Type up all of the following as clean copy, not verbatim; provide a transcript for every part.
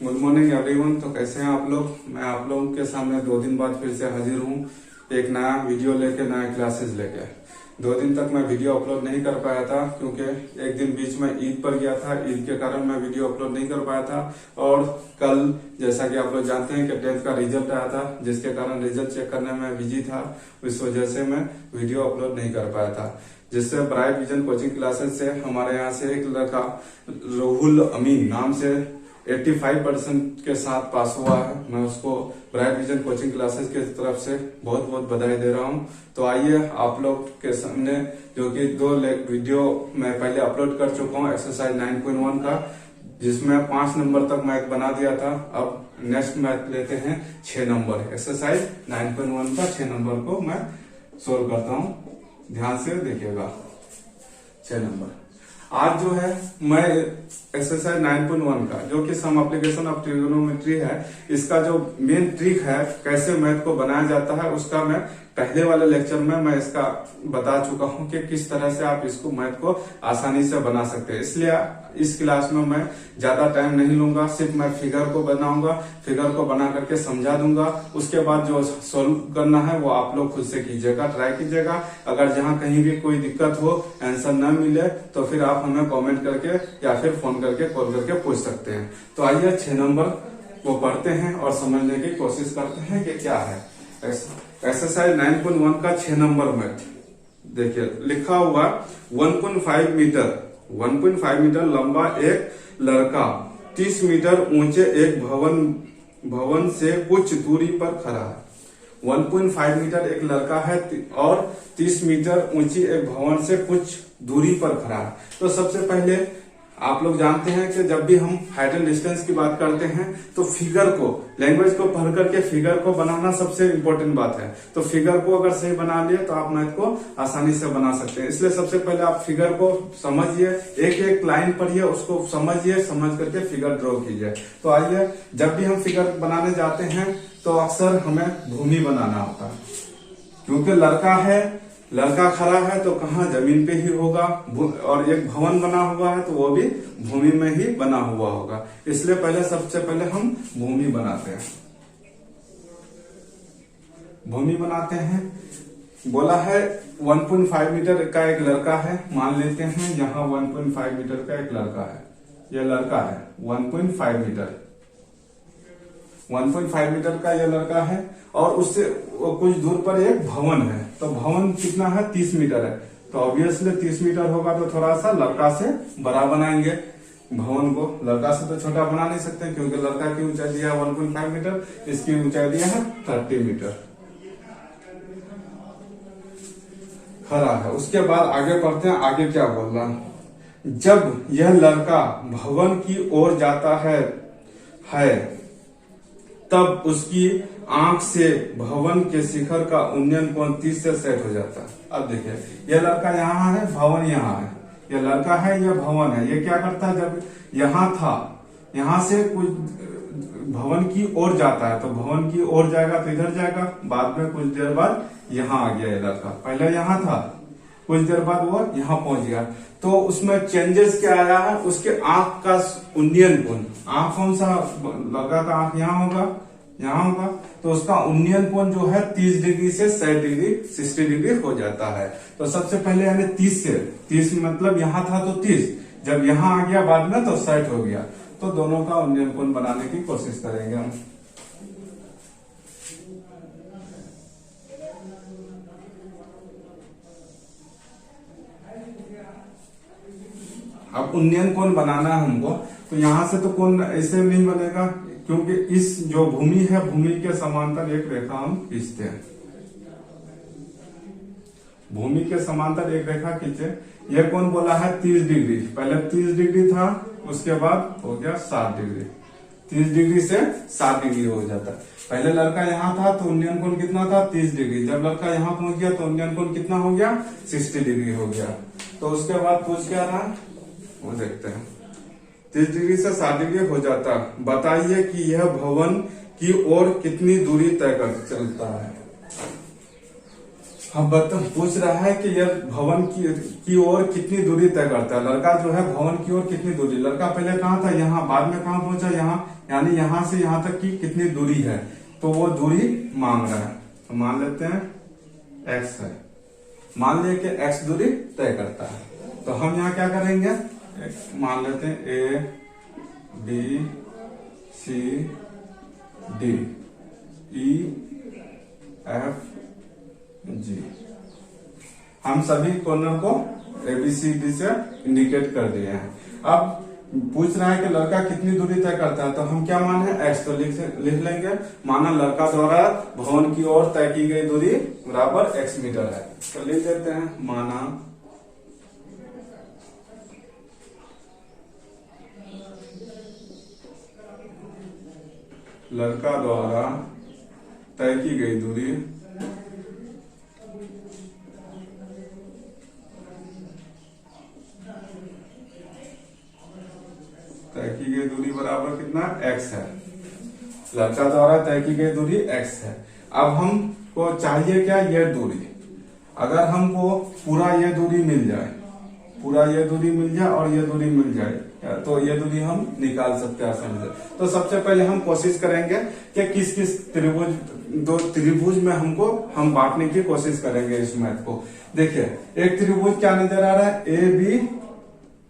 Good morning everyone. तो कैसे हैं आप लोग? मैं आप लोगों के सामने 2 दिन बाद फिर से हाजिर हूँ एक नया वीडियो लेके, नया क्लासेस लेके। 2 दिन तक मैं वीडियो अपलोड नहीं कर पाया था क्योंकि एक दिन बीच में ईद पर गया था। ईद के कारण मैं वीडियो अपलोड नहीं कर पाया था। और कल जैसा कि आप लोग जानते हैं कि 10th का रिजल्ट आया था, जिसके कारण रिजल्ट चेक करने में बिजी था। इस वजह से मैं वीडियो अपलोड नहीं कर पाया था। जिससे ब्राइट विजन कोचिंग क्लासेस से हमारे यहाँ से एक लड़का रोहुल अमीन नाम से 85% के साथ पास हुआ है। मैं उसको ब्राइट विजन कोचिंग क्लासेस की तरफ से बहुत बहुत बधाई दे रहा हूं। तो आइए आप लोग के सामने, जो कि 2 वीडियो मैं पहले अपलोड कर चुका हूं एक्सरसाइज 9.1 का, जिसमें 5 नंबर तक मैथ बना दिया था। अब नेक्स्ट मैथ लेते हैं 6 नंबर। एक्सरसाइज 9.1 का 6 नंबर को मैं सोल्व करता हूं, ध्यान से देखिएगा। 6 नंबर आज जो है मैं एक्सरसाइज 9.1 का, जो कि सम एप्लीकेशन ऑफ ट्रिगोनोमेट्री है, इसका जो मेन ट्रिक है कैसे मैथ को बनाया जाता है, उसका मैं पहले वाले लेक्चर में मैं इसका बता चुका हूं कि किस तरह से आप इसको मैथ को आसानी से बना सकते हैं। इसलिए इस क्लास में मैं ज्यादा टाइम नहीं लूंगा, सिर्फ मैं फिगर को बनाऊंगा, फिगर को बना करके समझा दूंगा। उसके बाद जो सोल्व करना है वो आप लोग खुद से कीजिएगा, ट्राई कीजिएगा। अगर जहां कहीं भी कोई दिक्कत हो, आंसर न मिले, तो फिर आप हमें कमेंट करके या फिर फोन करके कॉल करके पूछ सकते हैं। तो आइए 6 नंबर को पढ़ते हैं और समझने की कोशिश करते हैं कि क्या है। एक्सरसाइज 9.1 का 6 नंबर मैथ देखिए, लिखा हुआ 1.5 मीटर लंबा एक लड़का 30 मीटर ऊंचे एक भवन से कुछ दूरी पर खड़ा है। 1.5 मीटर एक लड़का है और 30 मीटर ऊंची एक भवन से कुछ दूरी पर खड़ा है। तो सबसे पहले आप लोग जानते हैं कि जब भी हम हाइट एंड डिस्टेंस की बात करते हैं तो फिगर को, लैंग्वेज को पढ़ करके फिगर को बनाना सबसे इंपॉर्टेंट बात है। तो फिगर को अगर सही बना लिए तो आप मैथ को आसानी से बना सकते हैं। इसलिए सबसे पहले आप फिगर को समझिए, एक एक लाइन पढ़िए, उसको समझिए, समझ करके फिगर ड्रॉ कीजिए। तो आइए, जब भी हम फिगर बनाने जाते हैं तो अक्सर हमें भूमि बनाना होता है, क्योंकि लड़का खड़ा है तो कहाँ, जमीन पे ही होगा। और एक भवन बना हुआ है तो वो भी भूमि में ही बना हुआ होगा। इसलिए सबसे पहले हम भूमि बनाते हैं। भूमि बनाते हैं, बोला है 1.5 मीटर का एक लड़का है। मान लेते हैं यहाँ 1.5 मीटर का एक लड़का है। ये लड़का है 1.5 मीटर, 1.5 मीटर का ये लड़का है। और उससे कुछ दूर पर एक भवन है। तो भवन कितना है? 30 मीटर है। तो ऑब्वियसली 30 मीटर होगा तो थोड़ा सा लड़का से बड़ा बनाएंगे भवन को। लड़का से तो छोटा बना नहीं सकते, क्योंकि लड़का की ऊंचाई दिया है 1.5 मीटर, इसकी ऊंचाई दिया है 30 मीटर। खड़ा है। उसके बाद आगे बढ़ते हैं, आगे क्या बोल रहा है। जब यह लड़का भवन की ओर जाता है तब उसकी आंख से भवन के शिखर का उन्नयन कोण 30 से सेट हो जाता है। अब देखिए, यह लड़का यहाँ है, भवन यहाँ है। यह लड़का है, यह भवन है। ये क्या करता है, जब यहाँ था, यहाँ से कुछ भवन की ओर जाता है तो भवन की ओर जाएगा तो इधर जाएगा। बाद में कुछ देर बाद यहाँ आ गया ये लड़का। पहले यहाँ था, कुछ देर बाद वो यहाँ पहुंच गया। तो उसमें चेंजेस क्या आया है, उसके आंख का उन्नयन कोण। आंख कौन सा लड़का का आंख यहाँ होगा, यहाँ होगा। तो उसका उन्नयन कोण जो है 30 डिग्री से 60 डिग्री हो जाता है। तो सबसे पहले हमें 30 मतलब यहाँ था तो 30, जब यहाँ आ गया बाद में तो 60 हो गया। तो दोनों का उन्नयन कोण बनाने की कोशिश करेंगे हम। अब उन्नयन कोण बनाना है हमको, तो यहां से तो कोण ऐसे नहीं बनेगा, क्योंकि इस जो भूमि है, भूमि के समांतर एक रेखा हम खींचते हैं। भूमि के समांतर एक रेखा खींचे। यह कोण बोला है 30 डिग्री। पहले 30 डिग्री था, उसके बाद हो गया 60 डिग्री। 30 डिग्री से 60 डिग्री हो जाता है। पहले लड़का यहाँ था तो उन्नयन कोण कितना था? 30 डिग्री। जब लड़का यहाँ पहुंच गया तो उन्नयन कोण कितना हो गया? 60 डिग्री हो गया। तो उसके बाद पूछ क्या रहा, वो देखते हैं। 30 डिग्री से 60 डिग्री हो जाता। बताइए कि यह भवन की ओर कितनी दूरी तय कर चलता है। हम पूछ रहा है कि यह भवन की ओर कितनी दूरी तय करता है। लड़का जो है भवन की ओर कितनी दूरी, लड़का पहले कहाँ था, यहाँ, बाद में कहाँ पहुंचा, यहाँ, यानी यहाँ से यहाँ तक की कितनी दूरी है, तो वो दूरी मांग रहा है। तो मान लेते हैं x है, मान लिया कि x दूरी तय करता है। तो हम यहाँ क्या करेंगे, मान लेते हैं A B C D E F G, हम सभी कॉर्नर को ABCD से इंडिकेट कर दिए हैं। अब पूछ रहा है कि लड़का कितनी दूरी तय करता है, तो हम क्या मान है x, तो लिख लेंगे माना लड़का द्वारा भवन की ओर तय की गई दूरी बराबर x मीटर है। तो लिख देते हैं माना लड़का द्वारा तय की गई दूरी बराबर कितना x है, लड़का द्वारा तय की गई दूरी x है। अब हमको चाहिए क्या, ये दूरी। अगर हमको पूरा ये दूरी मिल जाए, पूरा ये दूरी मिल जाए और ये दूरी मिल जाए, तो ये दूरी हम निकाल सकते हैं आसानी से। तो सबसे पहले हम कोशिश करेंगे कि किस किस त्रिभुज, दो त्रिभुज में हम बांटने की कोशिश करेंगे इस मैथ को। देखिए एक त्रिभुज क्या नजर आ रहा है,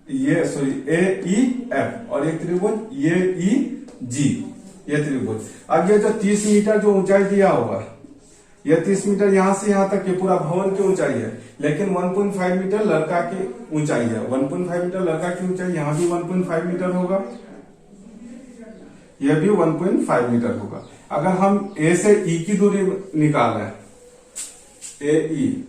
AEF, और एक त्रिभुज AEG, ये त्रिभुज। अब ये जो 30 मीटर जो ऊंचाई दिया होगा, ये 30 मीटर यहां से यहां तक के पूरा भवन की ऊंचाई है, लेकिन 1.5 मीटर लड़का की ऊंचाई है। 1.5 मीटर लड़का की ऊंचाई, यहां भी 1.5 मीटर होगा, यह भी 1.5 मीटर होगा। अगर हम A से E की दूरी निकाल रहे हैं, AE,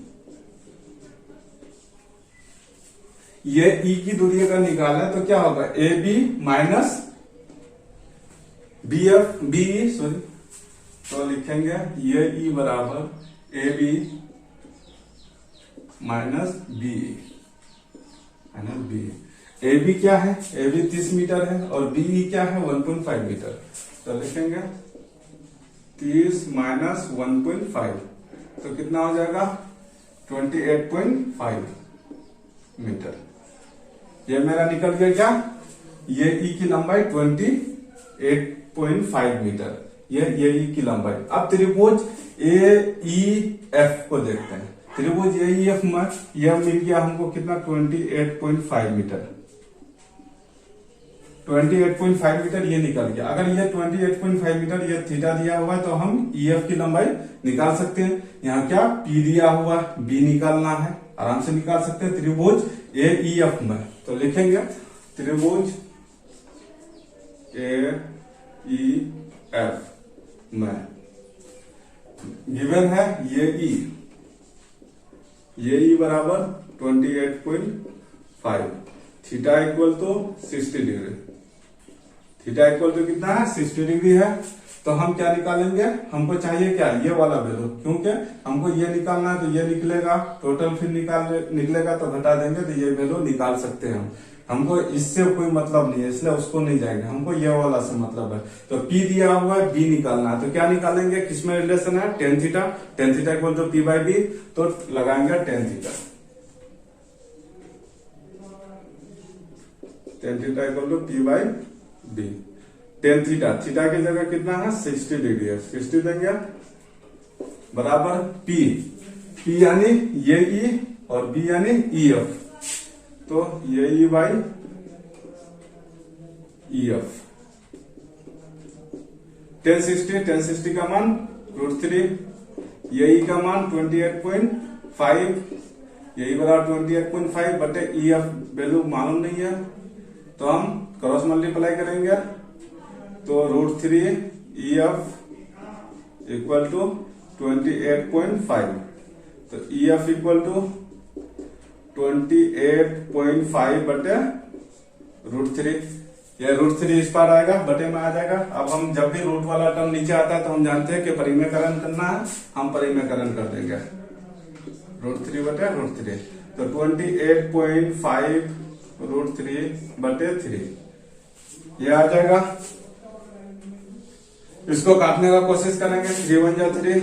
ये E की दूरी अगर निकालें तो क्या होगा, AB माइनस BE, सॉरी, तो लिखेंगे ये E बराबर AB माइनस BE। AB क्या है, AB 30 मीटर है और BE क्या है 1.5 मीटर। तो लिखेंगे 30 माइनस 1.5, तो कितना हो जाएगा 28.5 मीटर। ये मेरा निकल गया क्या, ये E की लंबाई 28.5 मीटर, ये E की लंबाई। अब त्रिभुज AEF को देखते हैं। त्रिभुज AEF में यह मिल गया हमको कितना, 28.5 मीटर। 28.5 मीटर ये निकल गया। अगर ये 28.5 मीटर ये थीटा दिया हुआ है, तो हम EF की लंबाई निकाल सकते हैं। यहाँ क्या P दिया हुआ, B निकालना है, आराम से निकाल सकते हैं त्रिभुज AEF में। तो लिखेंगे त्रिभुज AEF में गिवन है ये E बराबर 28.5, theta equal to 60 degree, theta equal to कितना है 60 डिग्री है। तो हम क्या निकालेंगे, हमको चाहिए क्या, ये वाला वैल्यू, क्योंकि हमको ये निकालना है, तो ये निकलेगा, टोटल फिर निकलेगा तो घटा देंगे, तो ये वैल्यू निकाल सकते हैं हम। हमको इससे कोई मतलब नहीं है, इसलिए उसको नहीं जाएंगे, हमको ये वाला से मतलब है। तो P दिया हुआ है, B निकालना है, तो क्या निकालेंगे, किसमें रिलेशन है, tan theta, tan theta equal to P/B, तो लगाएंगे tan theta, tan theta equal to P/B। Tan theta, theta की जगह कितना है 60 डिग्री है, 60 देंगे बराबर P यानी ये E और B यानी EF, तो ये E बाई EF। 1060 का मान √3, ये E का मान 28.5, यही बराबर 28.5 बटे EF वैल्यू मालूम नहीं है, तो हम क्रॉस मल्टीप्लाई करेंगे, तो √3 EF इक्वल टू 28.5, तो EF इक्वल टू 28.5 बटे √3, ये √3 इस पार आएगा, बटे में आ जाएगा। अब हम जब भी रूट वाला टर्म नीचे आता है तो हम जानते हैं कि परिमेयकरण करना है, हम परिमेयकरण कर देंगे, √3 बटे √3, तो 28.5 √3 बटे 3 ये आ जाएगा। इसको काटने का कोशिश करेंगे, 3 1 जा 3,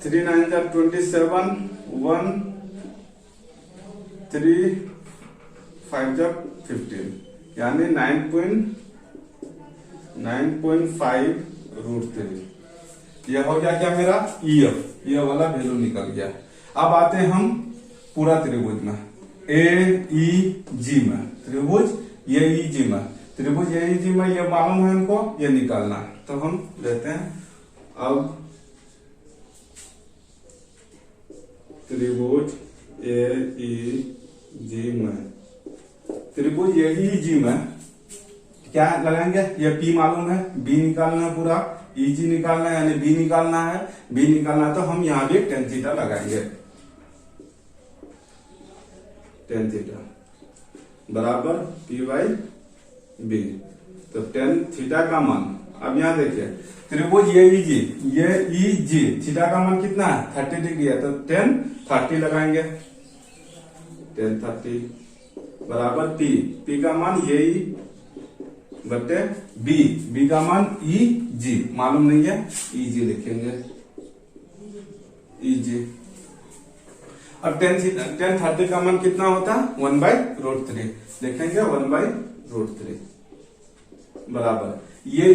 3 9 जा 27, 1 3 5 जा 15, यानी 9.5√3। यह हो गया क्या मेरा EF, ये वाला वैल्यू निकल गया। अब आते हैं हम पूरा त्रिभुज में, AEG में, त्रिभुज AEG में, त्रिभुज AEG में ये मालूम है हमको, ये निकालना है। तो हम लेते हैं अब त्रिभुज AEG में, त्रिभुज AEG में क्या लगाएंगे, ये P मालूम है, B निकालना है, पूरा EG निकालना है, यानी B निकालना है, B निकालना है, तो हम यहां भी tan थीटा लगाएंगे। tan थीटा बराबर P/B। तो tan थीटा का मान, अब यहां देखिए त्रिभुज AEG, ये EG थीटा का मान कितना है 30 डिग्री है, तो tan 30 लगाएंगे, tan 30 बराबर P का मान AE बटे B का मान EG मालूम नहीं है, EG लिखेंगे, EG। अब tan 30 का मान कितना होता है 1/√3, लिखेंगे 1/√3 बराबर ये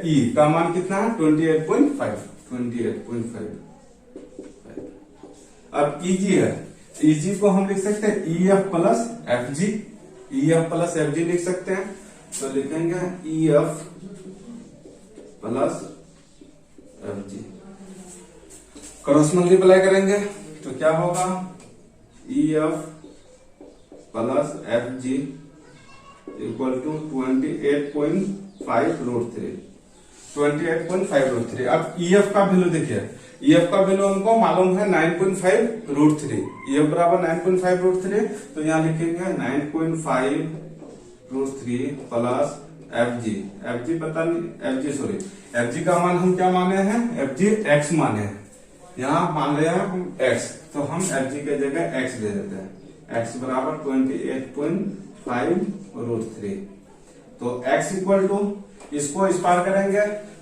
E का मान कितना है 28.5। अब EG है, EG को हम लिख सकते हैं EF plus FG, EF plus FG लिख सकते हैं, तो लिखेंगे EF plus FG, cross multiply करेंगे तो क्या होगा EF plus FG equal to 28.5√3, 28.5√3। अब EF का वैल्यू देखिए, EF का वैल्यू हमको मालूम है 9.5√3, EF बराबर 9.5√3, तो यहाँ लिखेंगे 9.5√3 प्लस FG पता नहीं, FG का मान हम क्या माने हैं, FG X माने हैं, यहाँ मान रहे हैं हम X, तो हम FG के जगह X दे देते हैं, X बराबर 28.5√3। तो X इक्वल टू, इसको इस पार करेंगे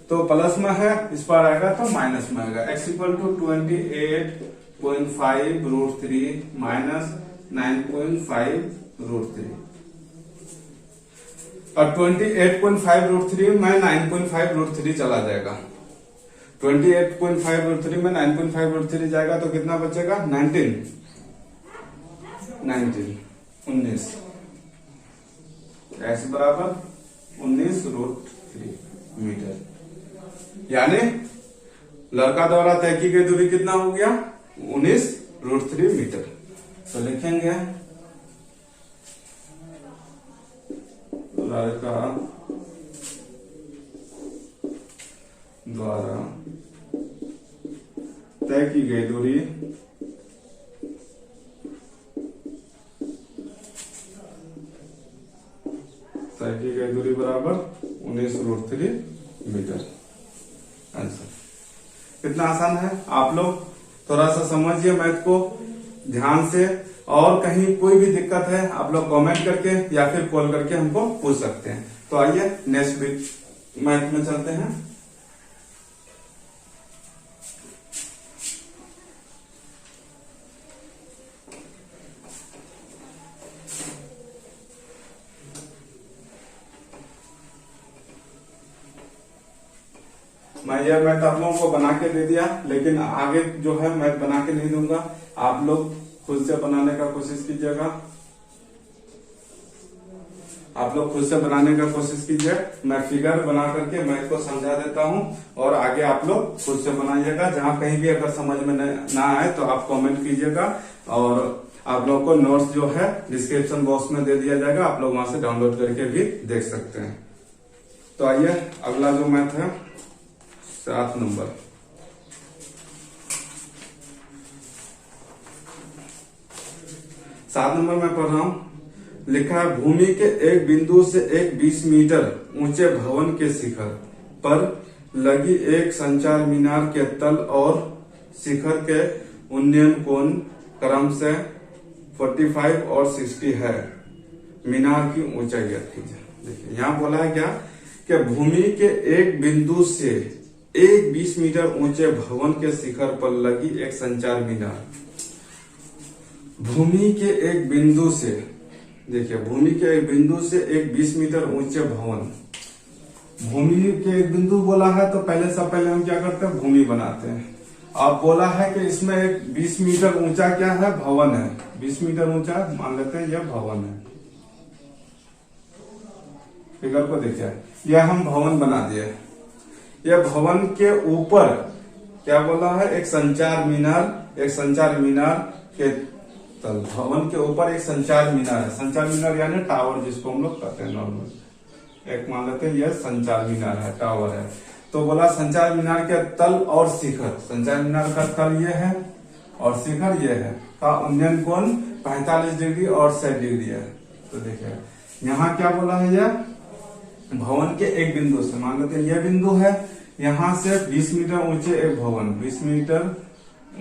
तो प्लस में है, इस पार आएगा तो माइनस में आएगा, X इक्वल टू 28.5√3 माइनस 9.5√3, और 28.5√3 में 9.5√3 चला जाएगा, 28.5√3 में 9.5√3 जाएगा तो कितना बचेगा 19, 19 X बराबर 19√3 मीटर, यानी लड़का द्वारा तय की गई दूरी कितना हो गया 19√3 मीटर। तो लिखेंगे लड़का द्वारा तय की गई दूरी बराबर 19√3 मीटर। आंसर कितना आसान है, आप लोग थोड़ा सा समझिए मैथ को ध्यान से, और कहीं कोई भी दिक्कत है आप लोग कमेंट करके या फिर कॉल करके हमको पूछ सकते हैं। तो आइए नेक्स्ट मैथ में चलते हैं। मैं यह मैथ आप लोगों को बना के दे दिया, लेकिन आगे जो है मैथ बना के नहीं दूंगा, आप लोग खुद से बनाने का कोशिश कीजिएगा, आप लोग खुद से बनाने का कोशिश कीजिए। मैं फिगर बना करके मैथ को समझा देता हूं और आगे आप लोग खुद से बनाइएगा। जहां कहीं भी अगर समझ में ना आए तो आप कमेंट कीजिएगा, और आप लोग को नोट्स जो है डिस्क्रिप्शन बॉक्स में दे दिया जाएगा, आप लोग वहां से डाउनलोड करके भी देख सकते हैं। तो आइए अगला जो मैथ है 7 नंबर। 7 नंबर में पढ़ रहा हूं, लिखा है भूमि के एक बिंदु से एक 20 मीटर ऊंचे भवन के शिखर पर लगी एक संचार मीनार के तल और शिखर के उन्नयन कोण क्रम से 45 और 60 है। मीनार की ऊंचाई कीजिए। देखिए यहाँ बोला है क्या कि भूमि के एक बिंदु से एक 20 मीटर ऊंचे भवन के शिखर पर लगी एक संचार मीनार भूमि के एक बिंदु से, देखिए भूमि के एक बिंदु से एक 20 मीटर ऊंचे भवन, भूमि के एक बिंदु बोला है तो पहले से पहले हम क्या करते हैं, भूमि बनाते हैं। अब बोला है कि इसमें एक 20 मीटर ऊंचा क्या है, भवन है, 20 मीटर ऊंचा मान लेते हैं यह भवन है। फिगर को देखिए, यह हम भवन बना दिए। यह भवन के ऊपर क्या बोला है, एक संचार मीनार, एक संचार मीनार के तल, भवन के ऊपर एक संचार मीनार है। संचार मीनार यानी टावर जिसको हम लोग कहते हैं नॉर्मल, एक मान लेते हैं यह संचार मीनार है, टावर है। तो बोला संचार मीनार के तल और शिखर, संचार मीनार का तल ये है और शिखर ये है, का उन्नयन कोण 45 डिग्री और 60 डिग्री है। तो देखिए यहाँ क्या बोला है, यह भवन के एक बिंदु से, मान लेते हैं यह बिंदु है, यहाँ से 20 मीटर ऊंचे एक भवन, 20 मीटर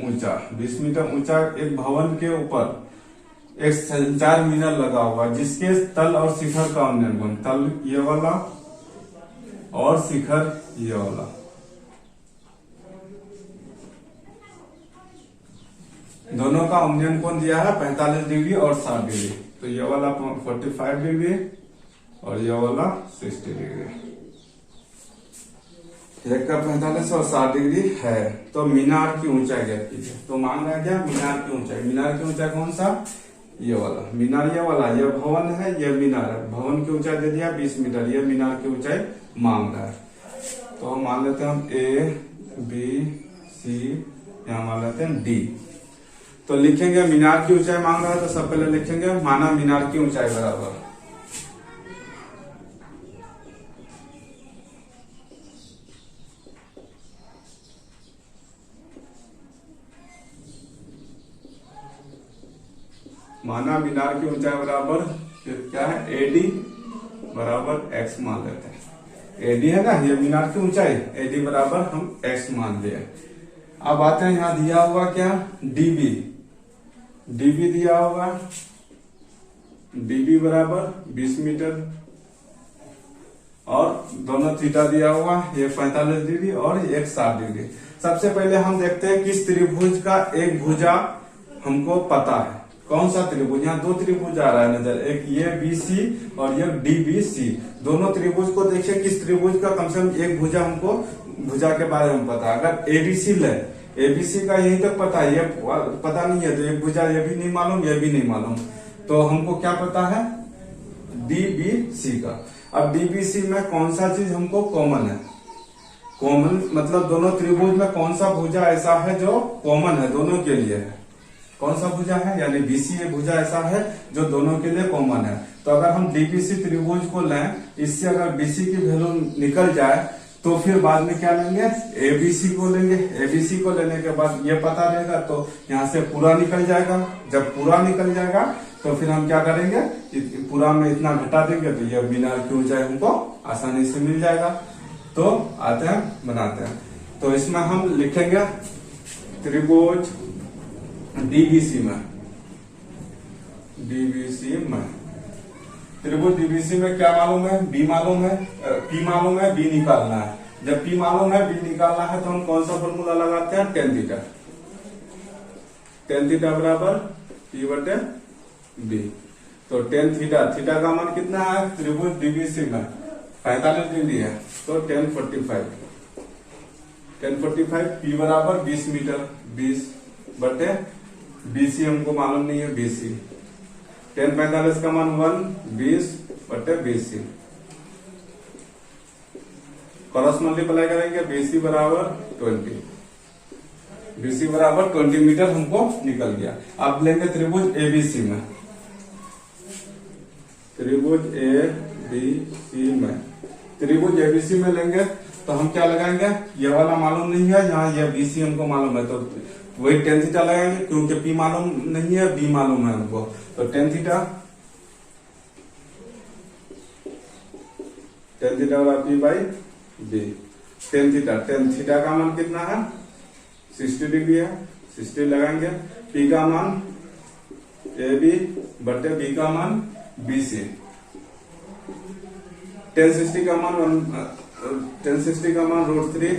ऊंचा, 20 मीटर ऊंचा एक भवन के ऊपर एक संचार मीनार लगा हुआ, जिसके तल और शिखर का उन्नयन कोण, तल ये वाला और शिखर ये वाला, दोनों का उन्नयन कोण दिया है 45 डिग्री और 60 डिग्री। तो ये वाला 45 डिग्री और ये वाला 60 डिग्री, एक का 45 और 60 डिग्री है। तो मीनार की ऊंचाई ज्ञात कीजिए। तो मान रहा क्या, मीनार की ऊंचाई, मीनार की ऊंचाई कौन सा, ये वाला मीनार, ये वाला, ये भवन है, ये मीनार है। भवन की ऊंचाई दे दिया 20 मीटर, ये मीनार की ऊंचाई मांग रहा है। तो हम मान लेते हैं हम A B C, यहाँ मान लेते हैं D। तो लिखेंगे मीनार की ऊंचाई मांग रहा है तो सब पहले लिखेंगे माना मीनार की ऊंचाई बराबर माना मीनार की ऊंचाई बराबर क्या है, AD बराबर x मान लेते हैं। AD है ना, ये मीनार की ऊंचाई, AD बराबर हम x मान लिया। अब आते हैं यहाँ दिया हुआ क्या, DB, DB दिया हुआ, DB बराबर 20 मीटर और दोनों थीटा दिया हुआ, ये 45 डिग्री और एक 60 डिग्री। सबसे पहले हम देखते हैं किस त्रिभुज का एक भुजा हमको पता है, कौन सा त्रिभुज, यहाँ दो त्रिभुज आ रहा है नजर, एक ये BC और ये DBC। दोनों त्रिभुज को देखिए किस त्रिभुज का कम से कम एक भुजा हमको, भुजा के बारे में पता है। अगर ABC ले, ABC का यही तक पता है, ये पता नहीं है तो एक भुजा ये भी नहीं मालूम, ये भी नहीं मालूम, तो हमको क्या पता है, DBC का। अब DBC में कौन सा चीज हमको कॉमन है, कॉमन मतलब दोनों त्रिभुज में कौन सा भुजा ऐसा है जो कॉमन है, दोनों के लिए है, कौन सा भुजा है, यानी BC ये भुजा ऐसा है जो दोनों के लिए कॉमन है। तो अगर हम DBC त्रिभुज को लें, इससे अगर BC की वैल्यू निकल जाए तो फिर बाद में क्या लेंगे, ABC को लेंगे। ABC को लेने के बाद ये पता रहेगा तो यहाँ से पूरा निकल जाएगा। जब पूरा निकल जाएगा तो फिर हम क्या करेंगे, पूरा में इतना घटा देंगे तो ये मीनार की ऊंचाई हमको आसानी से मिल जाएगा। तो आते हैं बनाते हैं। तो इसमें हम लिखेंगे त्रिभुज DBC में, त्रिभुज DBC में क्या मालूम है, B मालूम है, P मालूम है, B निकालना है। जब P मालूम है, B निकालना है तो हम कौन सा फॉर्मूला लगाते हैं, tan थीटा, tan थीटा बराबर P बटे B। तो tan थीटा, थीटा का मान कितना है त्रिभुज DBC में 45 डिग्री है, तो tan 45 P बराबर 20 मीटर, 20 बटे BC हमको मालूम नहीं है, BC tan 45 का मान 1, 20 बटे BC, क्रॉस मल्टीप्लाई करेंगे, BC बराबर 20, BC बराबर 20 मीटर हमको निकल गया। अब लेंगे त्रिभुज ABC में, त्रिभुज ABC में लेंगे तो हम क्या लगाएंगे, ये वाला मालूम नहीं है, यहाँ ये BC हमको मालूम है तो वही tan थीटा लगाएंगे, क्योंकि P मालूम नहीं है, B मालूम है हमको, तो tan थीटा वाला P by B, tan theta का मान कितना है 60 डिग्री है, 60 लगाएंगे, P का मान AB बटे B का मान BC, tan 60 का मान √3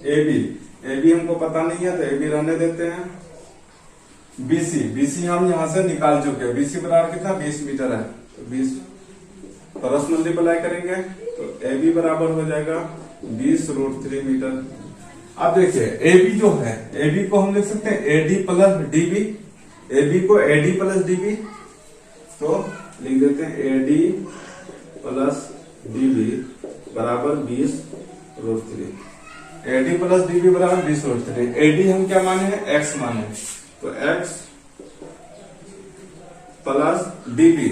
ए बी हमको पता नहीं है तो ए बी रहने देते हैं। बीसी हम यहां से निकाल चुके हैं। बीसी बराबर कितना 20 मीटर है, 20 क्रॉस मल्टीप्लाई करेंगे तो ए बी बराबर हो जाएगा 20√3 मीटर। अब देखिए ए बी जो है, ए बी को हम लिख सकते हैं AD plus DB. A B को एडी प्लस डीबी तो लिख देते हैं एडी प्लस डीबी बराबर 20√3। एडी प्लस डीबी बराबर 20√3। एडी हम क्या माने हैं, एक्स माने हैं, तो एक्स प्लस डीबी।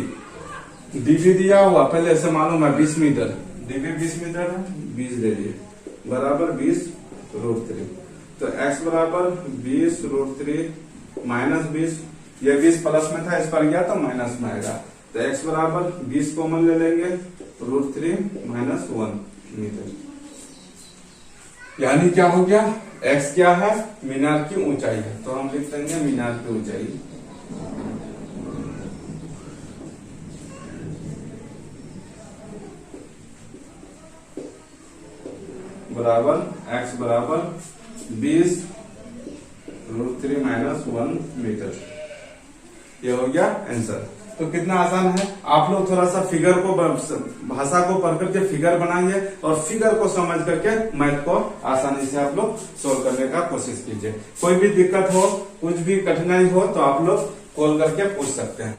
डीबी दिया हुआ पहले ऐसे मालूम है 20 मीटर, डीबी 20 मीटर है, 20 ले लिए बराबर 20√3। तो एक्स बराबर 20√3 माइनस 20, ये 20 प्लस में था, इस पर गया तो माइनस में आएगा। तो एक्स बराबर 20 कॉमन ले लेंगे, √3 माइनस 1 मीटर। यानी क्या हो गया, एक्स क्या है, मीनार की ऊंचाई है, तो हम लिख देंगे मीनार की ऊंचाई बराबर एक्स बराबर 20√3 माइनस 1 मीटर। ये हो गया आंसर। तो कितना आसान है। आप लोग थोड़ा सा फिगर को, भाषा को पढ़ करके फिगर बनाइए और फिगर को समझ करके मैथ को आसानी से आप लोग सोल्व करने का कोशिश कीजिए। कोई भी दिक्कत हो, कुछ भी कठिनाई हो तो आप लोग कॉल करके पूछ सकते हैं।